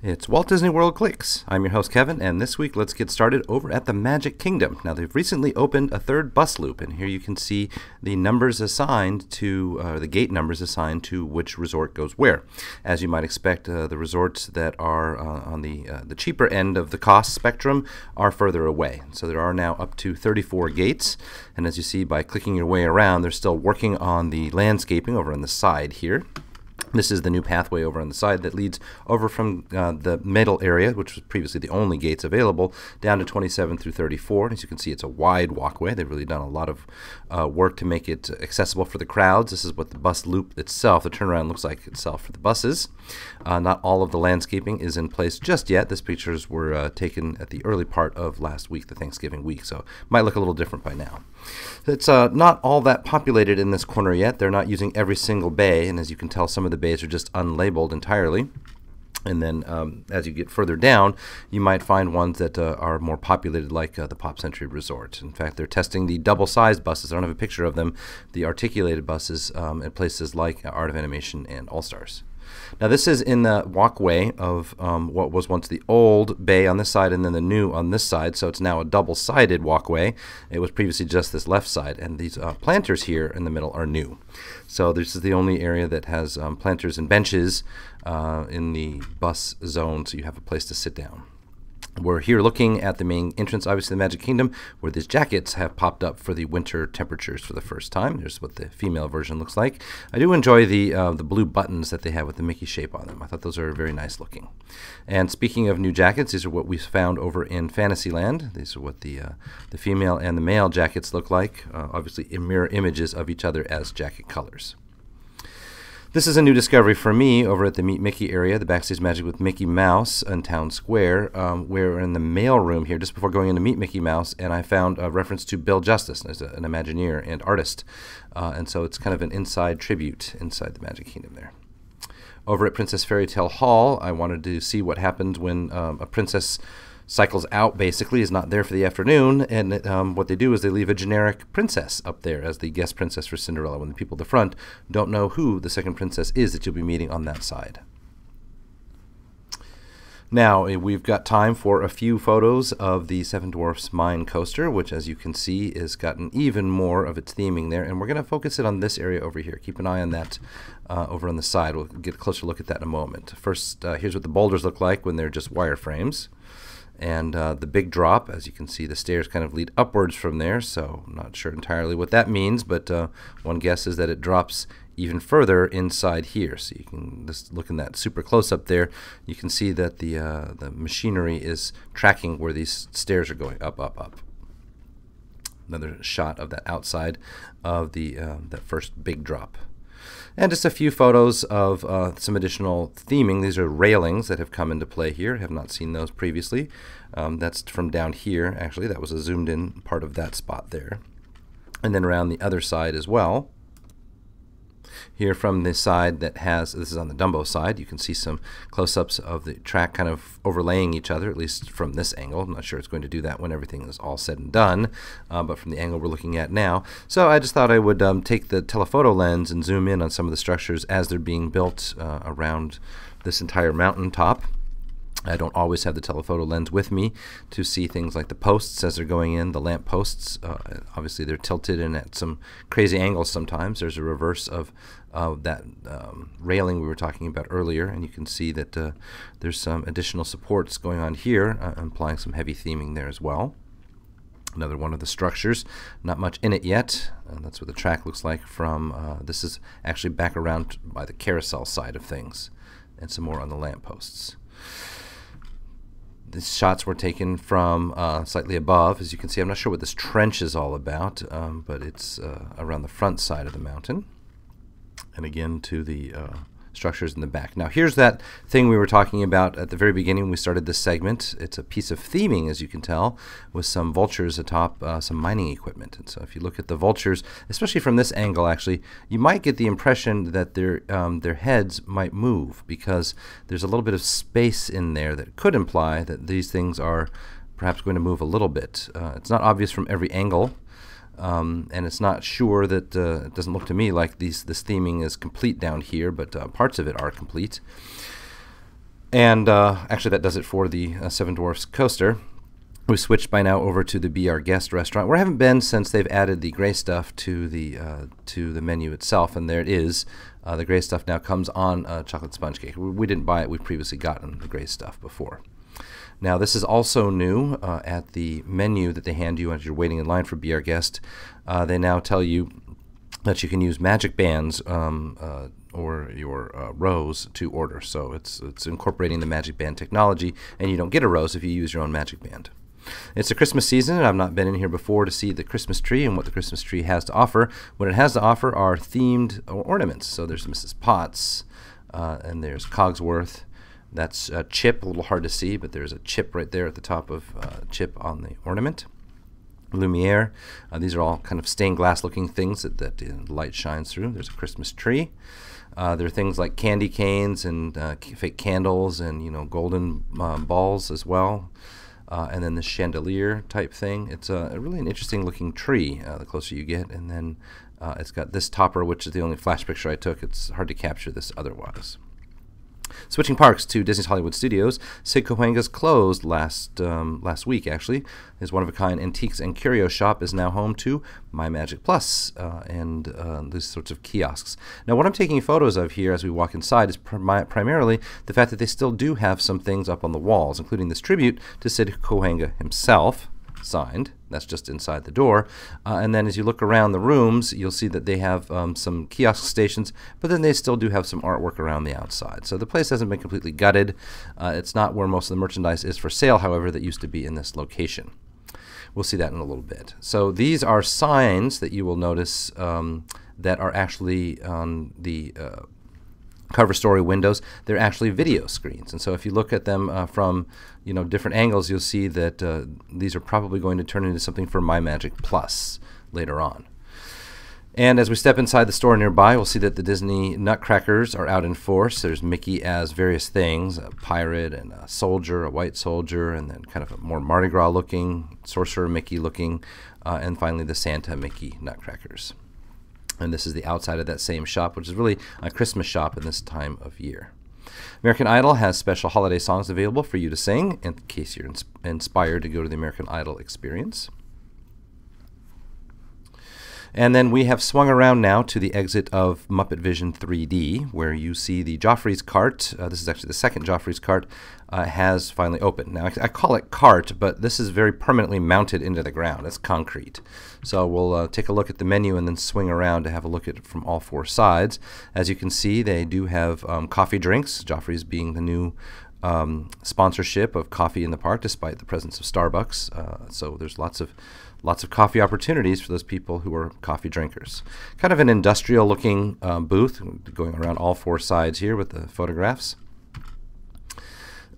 It's Walt Disney World Clicks. I'm your host, Kevin, and this week let's get started over at the Magic Kingdom. Now, they've recently opened a third bus loop, and here you can see the numbers assigned to, the gate numbers assigned to which resort goes where. As you might expect, the resorts that are on the cheaper end of the cost spectrum are further away. So there are now up to 34 gates, and as you see by clicking your way around, they're still working on the landscaping over on the side here. This is the new pathway over on the side that leads over from the middle area, which was previously the only gates available, down to 27 through 34. As you can see, it's a wide walkway. They've really done a lot of work to make it accessible for the crowds. This is what the bus loop itself, the turnaround, looks like itself for the buses. Not all of the landscaping is in place just yet. These pictures were taken at the early part of last week, the Thanksgiving week, so it might look a little different by now. It's not all that populated in this corner yet. They're not using every single bay, and as you can tell, some of the bays are just unlabeled entirely. And then as you get further down, you might find ones that are more populated, like the Pop Century Resort. In fact, they're testing the double-sized buses. I don't have a picture of them, the articulated buses at places like Art of Animation and All-Stars. Now, this is in the walkway of what was once the old bay on this side and then the new on this side, so it's now a double-sided walkway. It was previously just this left side, and these planters here in the middle are new. So this is the only area that has planters and benches in the bus zone, so you have a place to sit down. We're here looking at the main entrance, obviously the Magic Kingdom, where these jackets have popped up for the winter temperatures for the first time. Here's what the female version looks like. I do enjoy the blue buttons that they have with the Mickey shape on them. I thought those are very nice looking. And speaking of new jackets, these are what we found over in Fantasyland. These are what the female and the male jackets look like. Obviously, mirror images of each other as jacket colors. This is a new discovery for me over at the Meet Mickey area, the Backstage Magic with Mickey Mouse in Town Square. We're in the mail room here just before going in to meet Mickey Mouse, and I found a reference to Bill Justice as an Imagineer and artist. And so it's kind of an inside tribute inside the Magic Kingdom there. Over at Princess Fairy Tale Hall, I wanted to see what happened when a princess cycles out, basically, is not there for the afternoon, and what they do is they leave a generic princess up there as the guest princess for Cinderella when the people at the front don't know who the second princess is that you'll be meeting on that side. Now, we've got time for a few photos of the Seven Dwarfs Mine Coaster, which, as you can see, has gotten even more of its theming there, and we're going to focus it on this area over here. Keep an eye on that over on the side. We'll get a closer look at that in a moment. First, here's what the boulders look like when they're just wireframes. And the big drop, as you can see, the stairs kind of lead upwards from there, so I'm not sure entirely what that means, but one guess is that it drops even further inside here. So you can just look in that super close-up there. You can see that the machinery is tracking where these stairs are going up, up, up. Another shot of that outside of that first big drop. And just a few photos of some additional theming. These are railings that have come into play here. I have not seen those previously. That's from down here, actually. That was a zoomed-in part of that spot there. And then around the other side as well. Here from the side that has, this is on the Dumbo side, you can see some close-ups of the track kind of overlaying each other, at least from this angle. I'm not sure it's going to do that when everything is all said and done, but from the angle we're looking at now. So I just thought I would take the telephoto lens and zoom in on some of the structures as they're being built around this entire mountaintop. I don't always have the telephoto lens with me to see things like the posts as they're going in, the lamp posts. Obviously, they're tilted and at some crazy angles sometimes. There's a reverse of that railing we were talking about earlier, and you can see that there's some additional supports going on here, implying some heavy theming there as well. Another one of the structures, not much in it yet. That's what the track looks like from, this is actually back around by the carousel side of things, and some more on the lamp posts. These shots were taken from slightly above. As you can see, I'm not sure what this trench is all about, but it's around the front side of the mountain. And again to the structures in the back. Now here's that thing we were talking about at the very beginning when we started this segment. It's a piece of theming, as you can tell, with some vultures atop some mining equipment. And so if you look at the vultures, especially from this angle actually, you might get the impression that their heads might move, because there's a little bit of space in there that could imply that these things are perhaps going to move a little bit. It's not obvious from every angle. And it's not sure that it doesn't look to me like this theming is complete down here, but parts of it are complete. And actually, that does it for the Seven Dwarfs Coaster. We've switched by now over to the Be Our Guest restaurant, where I haven't been since they've added the gray stuff to the menu itself, and there it is. The gray stuff now comes on chocolate sponge cake. We didn't buy it. We've previously gotten the gray stuff before. Now, this is also new at the menu that they hand you as you're waiting in line for Be Our Guest. They now tell you that you can use magic bands or your rose to order. So it's incorporating the magic band technology, and you don't get a rose if you use your own magic band. It's the Christmas season, and I've not been in here before to see the Christmas tree and what the Christmas tree has to offer. What it has to offer are themed ornaments. So there's Mrs. Potts, and there's Cogsworth. That's a chip, a little hard to see, but there's a chip right there at the top of chip on the ornament. Lumiere. These are all kind of stained glass looking things that the light shines through. There's a Christmas tree. There are things like candy canes and fake candles and golden balls as well. And then the chandelier type thing. It's really an interesting looking tree the closer you get. And then it's got this topper, which is the only flash picture I took. It's hard to capture this otherwise. Switching parks to Disney's Hollywood Studios, Sid Cahuenga's closed last week, actually. His one-of-a-kind antiques and curio shop is now home to My Magic Plus and these sorts of kiosks. Now, what I'm taking photos of here as we walk inside is primarily the fact that they still do have some things up on the walls, including this tribute to Sid Cahuenga himself, signed. That's just inside the door. And then as you look around the rooms, you'll see that they have some kiosk stations, but then they still do have some artwork around the outside. So the place hasn't been completely gutted. It's not where most of the merchandise is for sale, however, that used to be in this location. We'll see that in a little bit. So these are signs that you will notice that are actually on the cover story windows. They're actually video screens, and so if you look at them from different angles, you'll see that these are probably going to turn into something for My Magic Plus later on. And as we step inside the store nearby, we'll see that the Disney Nutcrackers are out in force. There's Mickey as various things, a pirate and a soldier, a white soldier, and then kind of a more Mardi Gras looking, Sorcerer Mickey looking, and finally the Santa Mickey Nutcrackers. And this is the outside of that same shop, which is really a Christmas shop in this time of year. American Idol has special holiday songs available for you to sing in case you're inspired to go to the American Idol experience. And then we have swung around now to the exit of Muppet Vision 3D, where you see the Joffreys Cart. This is actually the second Joffreys Cart has finally opened. Now, I call it cart, but this is very permanently mounted into the ground. It's concrete. So we'll take a look at the menu and then swing around to have a look at it from all four sides. As you can see, they do have coffee drinks, Joffrey's being the new sponsorship of coffee in the park, despite the presence of Starbucks. So there's lots of coffee opportunities for those people who are coffee drinkers. Kind of an industrial looking booth going around all four sides here with the photographs.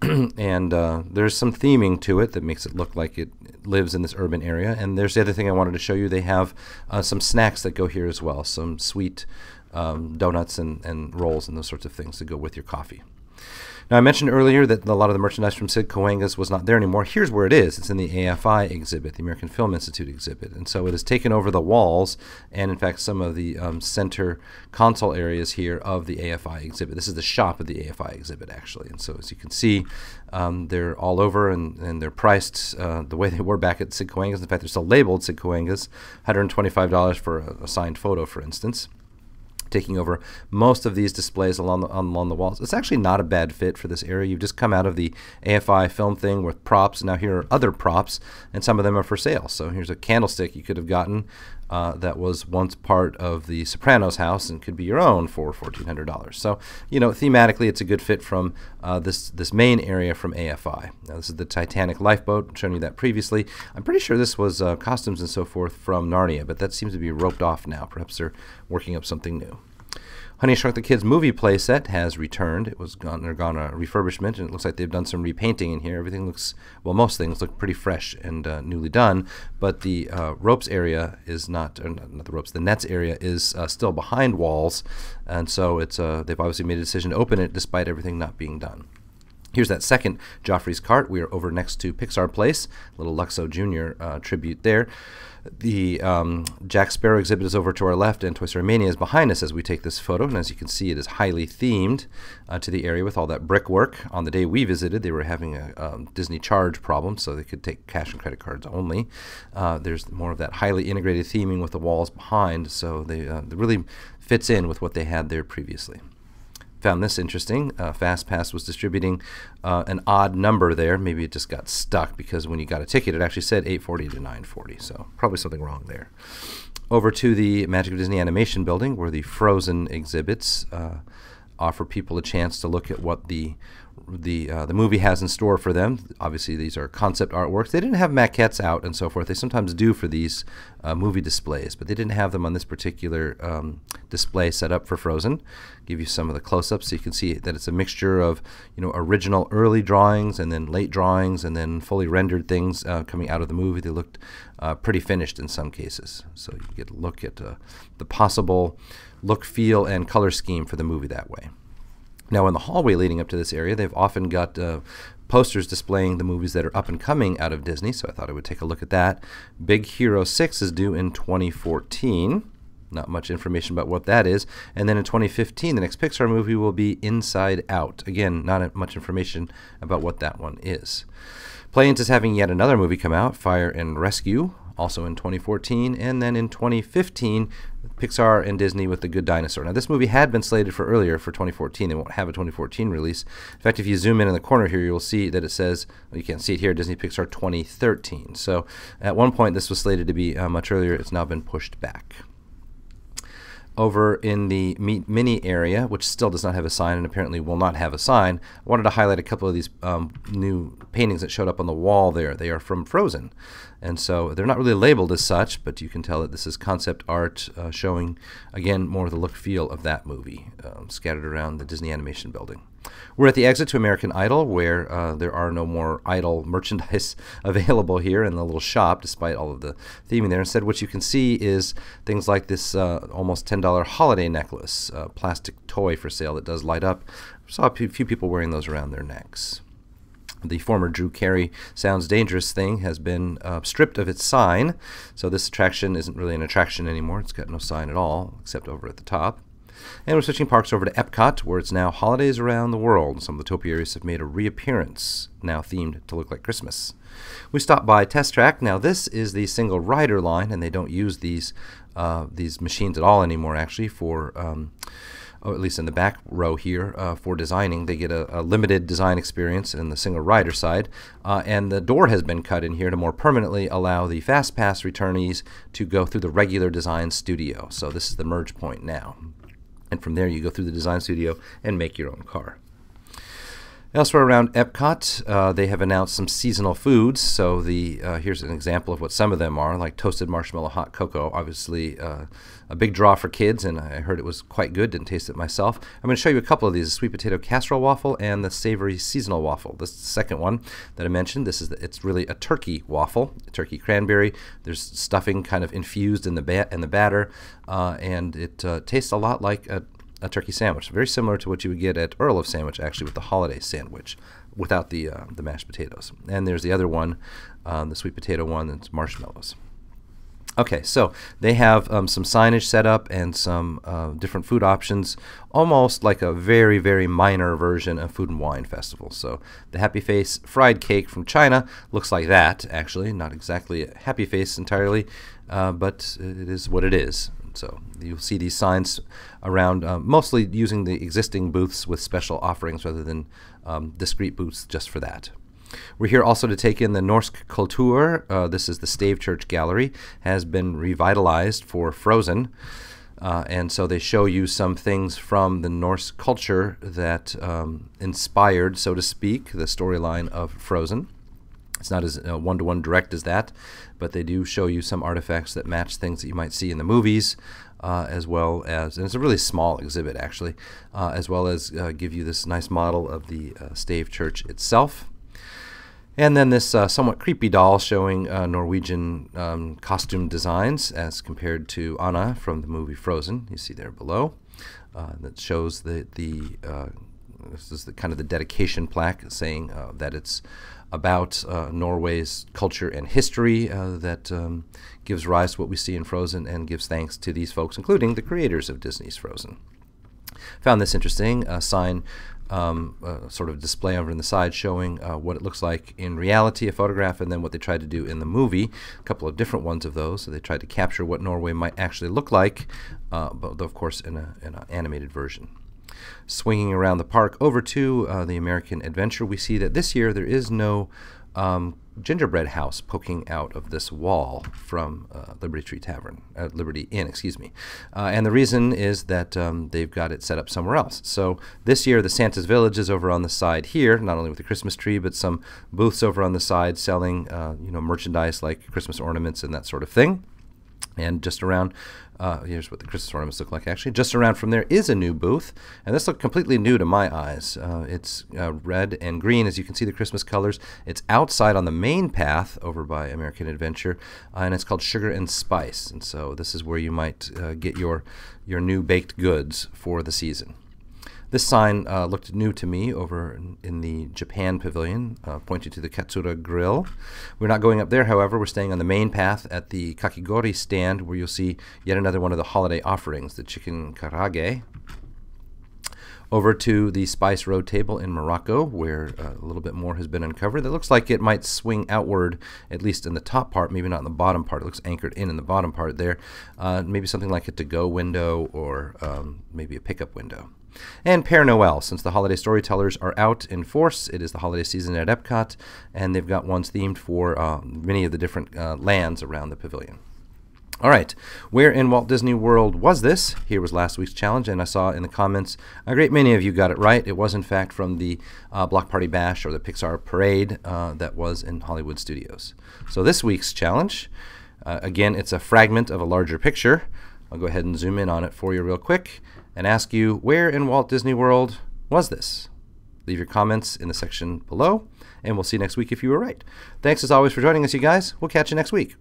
And there's some theming to it that makes it look like it lives in this urban area. And there's the other thing I wanted to show you. They have some snacks that go here as well, some sweet donuts and rolls and those sorts of things to go with your coffee. Now, I mentioned earlier that a lot of the merchandise from Sid Cahuenga's was not there anymore. Here's where it is. It's in the AFI exhibit, the American Film Institute exhibit. And so it has taken over the walls and, in fact, some of the center console areas here of the AFI exhibit. This is the shop of the AFI exhibit, actually. And so as you can see, they're all over and they're priced the way they were back at Sid Cahuenga's. In fact, they're still labeled Sid Cahuenga's, $125 for a signed photo, for instance. Taking over most of these displays along the walls. It's actually not a bad fit for this area. You've just come out of the AFI film thing with props. Now here are other props, and some of them are for sale. So here's a candlestick you could have gotten that was once part of the Sopranos house and could be your own for $1,400. So, thematically it's a good fit from this main area from AFI. Now this is the Titanic lifeboat. I've shown you that previously. I'm pretty sure this was costumes and so forth from Narnia, but that seems to be roped off now. Perhaps they're working up something new. Honey, I Shrunk the Kids movie playset has returned. It was undergone a refurbishment, and it looks like they've done some repainting in here. Everything looks, well, most things look pretty fresh and newly done, but the ropes area is not the ropes, the nets area is still behind walls, and so it's they've obviously made a decision to open it despite everything not being done. Here's that second Joffrey's Cart. We are over next to Pixar Place, little Luxo Jr. Tribute there. The Jack Sparrow exhibit is over to our left, and Toy Story Mania is behind us as we take this photo. And as you can see, it is highly themed to the area with all that brickwork. On the day we visited, they were having a Disney charge problem, so they could take cash and credit cards only. There's more of that highly integrated theming with the walls behind, so they really fits in with what they had there previously. Found this interesting. FastPass was distributing an odd number there. Maybe it just got stuck because when you got a ticket, it actually said 840 to 940. So probably something wrong there. Over to the Magic of Disney Animation Building, where the Frozen exhibits offer people a chance to look at what the movie has in store for them. Obviously, these are concept artworks. They didn't have maquettes out and so forth. They sometimes do for these movie displays, but they didn't have them on this particular display set up for Frozen. Give you some of the close-ups so you can see that it's a mixture of, original early drawings and then late drawings and then fully rendered things coming out of the movie. They looked pretty finished in some cases, so you get a look at the possible look, feel, and color scheme for the movie that way. Now, in the hallway leading up to this area, they've often got posters displaying the movies that are up and coming out of Disney, so I thought I would take a look at that. Big Hero 6 is due in 2014. Not much information about what that is. And then in 2015, the next Pixar movie will be Inside Out. Again, not much information about what that one is. Planes is having yet another movie come out, Fire and Rescue, also in 2014. And then in 2015, Pixar and Disney with The Good Dinosaur. Now, this movie had been slated for earlier, for 2014. They won't have a 2014 release. In fact, if you zoom in the corner here, you'll see that it says, well, you can't see it here, Disney Pixar 2013. So at one point, this was slated to be much earlier. It's now been pushed back. Over in the Mini area, which still does not have a sign and apparently will not have a sign, I wanted to highlight a couple of these new paintings that showed up on the wall there. They are from Frozen. And so they're not really labeled as such, but you can tell that this is concept art showing, again, more of the look feel of that movie scattered around the Disney Animation Building. We're at the exit to American Idol, where there are no more Idol merchandise available here in the little shop, despite all of the theming there. Instead, what you can see is things like this almost $10 holiday necklace, plastic toy for sale that does light up. I saw a few people wearing those around their necks. The former Drew Carey Sounds Dangerous thing has been stripped of its sign, so this attraction isn't really an attraction anymore. It's got no sign at all, except over at the top. And we're switching parks over to Epcot, where it's now holidays around the world. Some of the topiaries have made a reappearance, now themed to look like Christmas. We stopped by Test Track. Now, this is the single rider line, and they don't use these machines at all anymore, actually, for at least in the back row here, for designing. They get a limited design experience in the single rider side, and the door has been cut in here to more permanently allow the FastPass returnees to go through the regular design studio. So this is the merge point now. And from there, you go through the design studio and make your own car. Elsewhere around Epcot, they have announced some seasonal foods. So here's an example of what some of them are, like toasted marshmallow hot cocoa. Obviously, a big draw for kids, and I heard it was quite good. Didn't taste it myself. I'm going to show you a couple of these: the sweet potato casserole waffle and the savory seasonal waffle. This is the second one that I mentioned. It's really a turkey waffle, a turkey cranberry. There's stuffing kind of infused in the batter, and it tastes a lot like a turkey sandwich, very similar to what you would get at Earl of Sandwich, actually, with the holiday sandwich, without the mashed potatoes. And there's the other one, the sweet potato one, that's marshmallows. Okay, so they have some signage set up and some different food options, almost like a very, very minor version of Food and Wine Festival. So the Happy Face fried cake from China looks like that, actually. Not exactly a happy face entirely, but it is what it is. So you'll see these signs around, mostly using the existing booths with special offerings rather than discrete booths just for that. We're here also to take in the Norsk Kultur. This is the Stave Church Gallery, has been revitalized for Frozen. And so they show you some things from the Norse culture that inspired, so to speak, the storyline of Frozen. It's not as one-to-one direct as that, but they do show you some artifacts that match things that you might see in the movies, as well as, and it's a really small exhibit actually, as well as give you this nice model of the Stave Church itself. And then this somewhat creepy doll showing Norwegian costume designs as compared to Anna from the movie Frozen. You see there below. That shows the this is kind of the dedication plaque saying that it's about Norway's culture and history that gives rise to what we see in Frozen and gives thanks to these folks, including the creators of Disney's Frozen. Found this interesting, a sign sort of display over on the side showing what it looks like in reality, a photograph, and then what they tried to do in the movie. A couple of different ones of those. So they tried to capture what Norway might actually look like, but of course in an animated version. Swinging around the park over to the American Adventure, we see that this year there is no gingerbread house poking out of this wall from Liberty Inn, excuse me. And the reason is that they've got it set up somewhere else. So this year the Santa's Village is over on the side here, not only with the Christmas tree, but some booths over on the side selling merchandise like Christmas ornaments and that sort of thing. And just around, here's what the Christmas ornaments look like actually. Just around from there is a new booth, and this looks completely new to my eyes. It's red and green, as you can see the Christmas colors. It's outside on the main path over by American Adventure, and it's called Sugar and Spice. And so this is where you might get your new baked goods for the season. This sign looked new to me over in the Japan pavilion, pointing to the Katsura Grill. We're not going up there, however. We're staying on the main path at the Kakigori stand, where you'll see yet another one of the holiday offerings, the chicken karage. Over to the Spice Road table in Morocco, where a little bit more has been uncovered. It looks like it might swing outward, at least in the top part, maybe not in the bottom part. It looks anchored in the bottom part there. Maybe something like a to-go window or maybe a pickup window. And Père Noël, since the holiday storytellers are out in force, it is the holiday season at Epcot, and they've got ones themed for many of the different lands around the pavilion. All right, where in Walt Disney World was this? Here was last week's challenge, and I saw in the comments a great many of you got it right. It was, in fact, from the Block Party Bash or the Pixar Parade that was in Hollywood Studios. So this week's challenge, again, it's a fragment of a larger picture. I'll go ahead and zoom in on it for you real quick and ask you, where in Walt Disney World was this? Leave your comments in the section below, and we'll see you next week if you were right. Thanks as always for joining us, you guys. We'll catch you next week.